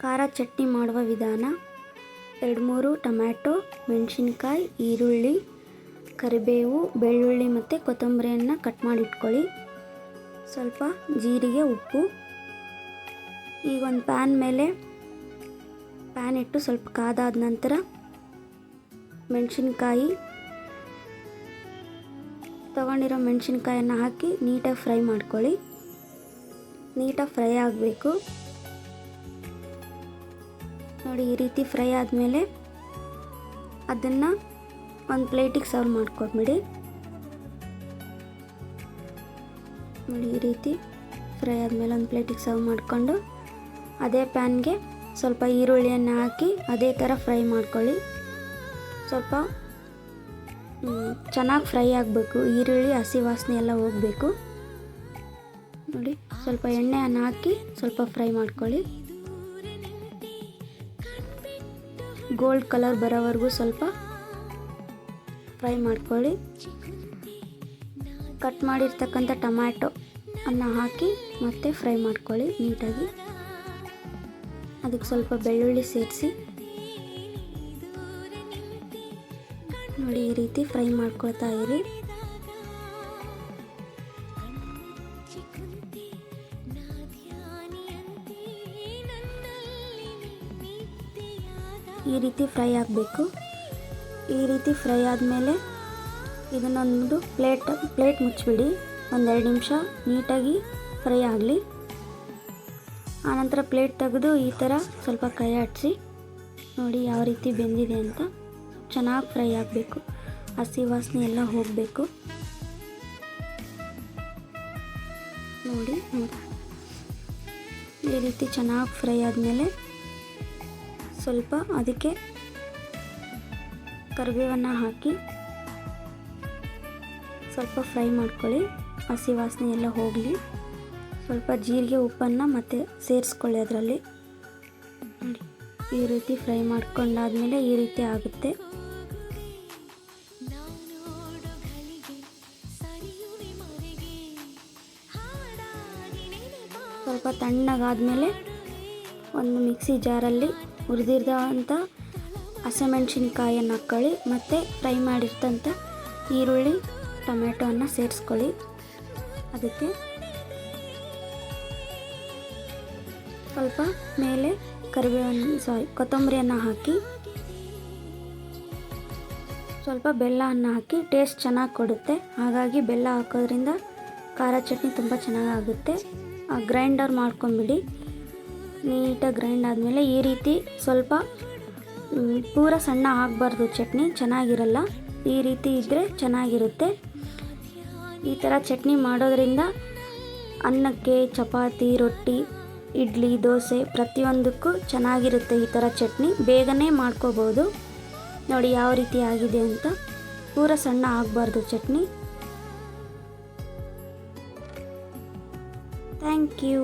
ಖಾರ ಚಟ್ನಿ ಮಾಡುವ ವಿಧಾನ: 2-3 ಟೊಮ್ಯಾಟೊ, ಮೆಣಸಿನ್ಕಾಯಿ, ಈರುಳ್ಳಿ, ಕರಿಬೇವು, ಬೆಳ್ಳುಳ್ಳಿ ಮತ್ತು ಕೊತ್ತಂಬರಿಯನ್ನು ಕಟ್ ಮಾಡಿ ಇಟ್ಕೊಳ್ಳಿ. ಸ್ವಲ್ಪ ಜೀರಿಗೆ, ಉಪ್ಪು. ಈಗ ಒಂದು ಪ್ಯಾನ್ ಇಟ್ಟು ಸ್ವಲ್ಪ ಕಾದಾದ ನಂತರ ತಗೊಂಡಿರೋ ಮೆಣಸಿನ್ಕಾಯನ್ನು ಹಾಕಿ ನೀಟಾಗಿ ಫ್ರೈ ಮಾಡ್ಕೊಳ್ಳಿ. ನೀಟಾಗಿ ಫ್ರೈ ಆಗಬೇಕು ನೋಡಿ. ಈ ರೀತಿ ಫ್ರೈ ಆದಮೇಲೆ ಅದನ್ನು ಒಂದು ಪ್ಲೇಟಿಗೆ ಸರ್ವ್ ಮಾಡ್ಕೊಂಬಿಡಿ ನೋಡಿ. ಈ ರೀತಿ ಫ್ರೈ ಆದಮೇಲೆ ಒಂದು ಪ್ಲೇಟಿಗೆ ಸರ್ವ್ ಮಾಡಿಕೊಂಡು ಅದೇ ಪ್ಯಾನ್ಗೆ ಸ್ವಲ್ಪ ಈರುಳ್ಳಿಯನ್ನು ಹಾಕಿ ಅದೇ ಥರ ಫ್ರೈ ಮಾಡ್ಕೊಳ್ಳಿ. ಸ್ವಲ್ಪ ಚೆನ್ನಾಗಿ ಫ್ರೈ ಆಗಬೇಕು. ಈರುಳ್ಳಿ ಹಸಿ ವಾಸನೆ ಎಲ್ಲ ಹೋಗಬೇಕು ನೋಡಿ. ಸ್ವಲ್ಪ ಎಣ್ಣೆಯನ್ನು ಹಾಕಿ ಸ್ವಲ್ಪ ಫ್ರೈ ಮಾಡ್ಕೊಳ್ಳಿ. ಗೋಲ್ಡ್ ಕಲರ್ ಬರೋವರೆಗೂ ಸ್ವಲ್ಪ ಫ್ರೈ ಮಾಡ್ಕೊಳ್ಳಿ. ಕಟ್ ಮಾಡಿರ್ತಕ್ಕಂಥ ಟೊಮ್ಯಾಟೊ ಅನ್ನು ಹಾಕಿ ಮತ್ತೆ ಫ್ರೈ ಮಾಡ್ಕೊಳ್ಳಿ ನೀಟಾಗಿ. ಅದಕ್ಕೆ ಸ್ವಲ್ಪ ಬೆಳ್ಳುಳ್ಳಿ ಸೇರಿಸಿ ನೋಡಿ. ಈ ರೀತಿ ಫ್ರೈ ಮಾಡ್ಕೊಳ್ತಾ ಇರಿ. ಈ ರೀತಿ ಫ್ರೈ ಆಗಬೇಕು. ಈ ರೀತಿ ಫ್ರೈ ಆದಮೇಲೆ ಇದನ್ನೊಂದು ಪ್ಲೇಟ್ ಮುಚ್ಚಿಬಿಡಿ. 1-2 ನಿಮಿಷ ನೀಟಾಗಿ ಫ್ರೈ ಆಗಲಿ. ಆನಂತರ ಪ್ಲೇಟ್ ತೆಗೆದು ಈ ಥರ ಸ್ವಲ್ಪ ಕೈ ಆಡಿಸಿ ನೋಡಿ ಯಾವ ರೀತಿ ಬೆಂದಿದೆ ಅಂತ. ಚೆನ್ನಾಗಿ ಫ್ರೈ ಆಗಬೇಕು. ಹಸಿ ವಾಸನೆ ಎಲ್ಲ ಹೋಗಬೇಕು ನೋಡಿ. ಈ ರೀತಿ ಚೆನ್ನಾಗಿ ಫ್ರೈ ಆದಮೇಲೆ ಸ್ವಲ್ಪ ಅದಕ್ಕೆ ಕರಿಬೇವನ್ನು ಹಾಕಿ ಸ್ವಲ್ಪ ಫ್ರೈ ಮಾಡ್ಕೊಳ್ಳಿ. ಹಸಿ ವಾಸನೆ ಎಲ್ಲ ಹೋಗಲಿ. ಸ್ವಲ್ಪ ಜೀರಿಗೆ, ಉಪ್ಪನ್ನು ಮತ್ತೆ ಸೇರಿಸ್ಕೊಳ್ಳಿ ಅದರಲ್ಲಿ ನೋಡಿ. ಈ ರೀತಿ ಫ್ರೈ ಮಾಡ್ಕೊಂಡಾದ್ಮೇಲೆ ಈ ರೀತಿ ಆಗುತ್ತೆ. ಸ್ವಲ್ಪ ತಣ್ಣಗಾದ್ಮೇಲೆ ಒಂದು ಮಿಕ್ಸಿ ಜಾರಲ್ಲಿ ಹುರಿದಿರೋಂಥ ಹಸಿಮೆಣಸಿನ್ಕಾಯನ್ನು ಹಾಕ್ಕೊಳ್ಳಿ. ಮತ್ತು ಫ್ರೈ ಮಾಡಿರ್ತಂಥ ಈರುಳ್ಳಿ, ಟೊಮೆಟೊವನ್ನು ಸೇರಿಸ್ಕೊಳ್ಳಿ. ಅದಕ್ಕೆ ಸ್ವಲ್ಪ ಮೇಲೆ ಕೊತ್ತಂಬರಿಯನ್ನು ಹಾಕಿ ಸ್ವಲ್ಪ ಬೆಲ್ಲವನ್ನು ಹಾಕಿ ಟೇಸ್ಟ್ ಚೆನ್ನಾಗಿ ಕೊಡುತ್ತೆ. ಹಾಗಾಗಿ ಬೆಲ್ಲ ಹಾಕೋದ್ರಿಂದ ಖಾರ ಚಟ್ನಿ ತುಂಬ ಚೆನ್ನಾಗಾಗುತ್ತೆ. ಗ್ರೈಂಡರ್ ಮಾಡ್ಕೊಂಬಿಡಿ. ನೀಟಾಗಿ ಗ್ರೈಂಡ್ ಆದಮೇಲೆ ಈ ರೀತಿ ಸ್ವಲ್ಪ ಪೂರ ಸಣ್ಣ ಆಗಬಾರ್ದು, ಚಟ್ನಿ ಚೆನ್ನಾಗಿರಲ್ಲ. ಈ ರೀತಿ ಇದ್ದರೆ ಚೆನ್ನಾಗಿರುತ್ತೆ. ಈ ಥರ ಚಟ್ನಿ ಮಾಡೋದ್ರಿಂದ ಅನ್ನಕ್ಕೆ, ಚಪಾತಿ, ರೊಟ್ಟಿ, ಇಡ್ಲಿ, ದೋಸೆ ಪ್ರತಿಯೊಂದಕ್ಕೂ ಚೆನ್ನಾಗಿರುತ್ತೆ. ಈ ಥರ ಚಟ್ನಿ ಬೇಗನೆ ಮಾಡ್ಕೋಬೋದು ನೋಡಿ ಯಾವ ರೀತಿ ಆಗಿದೆ ಅಂತ. ಪೂರ ಸಣ್ಣ ಆಗಬಾರ್ದು ಚಟ್ನಿ. Thank you.